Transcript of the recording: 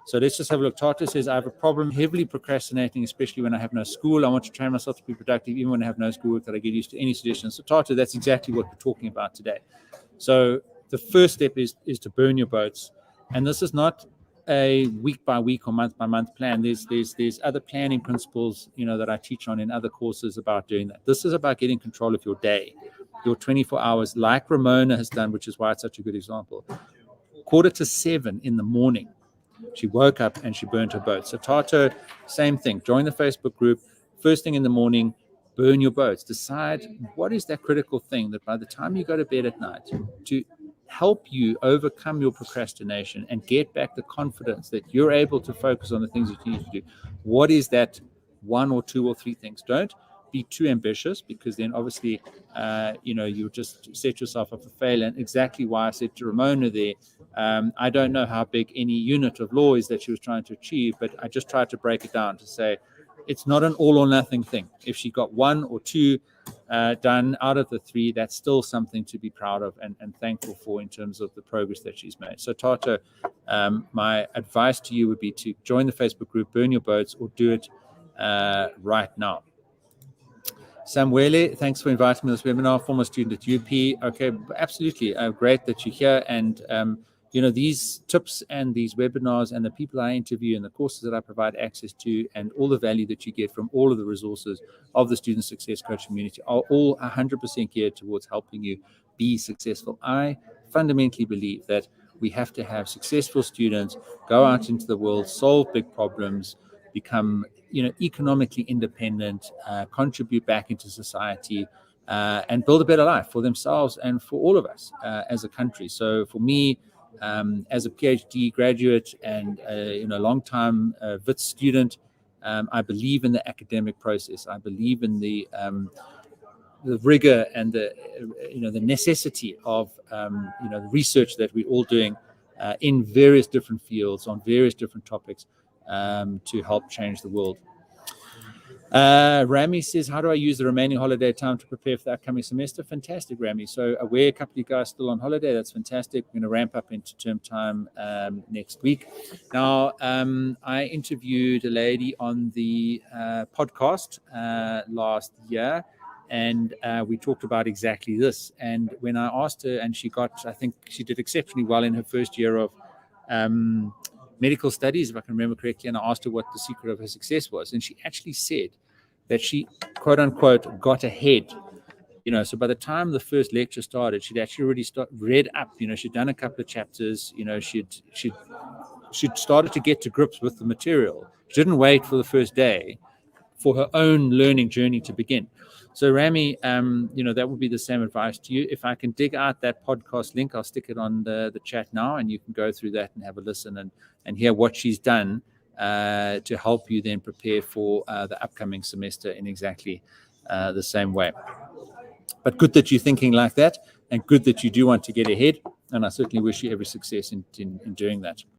So let's just have a look. Tata says, I have a problem heavily procrastinating, especially when I have no school. I want to train myself to be productive even when I have no schoolwork that I get used to. Any suggestions? So Tata, that's exactly what we're talking about today. So the first step is to burn your boats. And this is not a week by week or month by month plan. There's other planning principles, that I teach on in other courses about doing that. This is about getting control of your day, your 24 hours, like Ramona has done, which is why it's such a good example. 6:45 in the morning, she woke up and she burned her boat. So Tato, same thing. Join the Facebook group. First thing in the morning, burn your boats. Decide what is that critical thing that by the time you go to bed at night, to help you overcome your procrastination and get back the confidence that you're able to focus on the things that you need to do. What is that one or two or three things? Don't be too ambitious, because then obviously, you just set yourself up for failure. And exactly why I said to Ramona there, I don't know how big any unit of law is that she was trying to achieve, but I just tried to break it down to say it's not an all or nothing thing. If she got one or two done out of the three, that's still something to be proud of and thankful for in terms of the progress that she's made. So Tata, my advice to you would be to join the Facebook group, burn your boats, or do it right now. Samuele, thanks for inviting me to this webinar, former student at UP. Okay, absolutely. Great that you're here. And, these tips and these webinars and the people I interview and the courses that I provide access to and all the value that you get from all of the resources of the Student Success Coach community are all 100% geared towards helping you be successful. I fundamentally believe that we have to have successful students go out into the world, solve big problems, become economically independent, contribute back into society, and build a better life for themselves and for all of us as a country. So for me, as a PhD graduate and long-time Wits student, I believe in the academic process. I believe in the rigor and the necessity of the research that we're all doing in various different fields on various different topics to help change the world. Rami says, how do I use the remaining holiday time to prepare for the upcoming semester? Fantastic, Rami. So aware a couple of you guys still on holiday. That's fantastic. We're going to ramp up into term time next week. Now, I interviewed a lady on the podcast last year, and we talked about exactly this. And when I asked her, and I think she did exceptionally well in her first year of medical studies, if I can remember correctly, and I asked her what the secret of her success was. And she actually said that she, quote unquote, got ahead. So by the time the first lecture started, she'd actually already read up. She'd done a couple of chapters. She'd started to get to grips with the material. She didn't wait for the first day for her own learning journey to begin. So Rami, that would be the same advice to you. If I can dig out that podcast link, I'll stick it on the chat now, and you can go through that and have a listen and hear what she's done to help you then prepare for the upcoming semester in exactly the same way. But good that you're thinking like that, and good that you do want to get ahead. And I certainly wish you every success in doing that.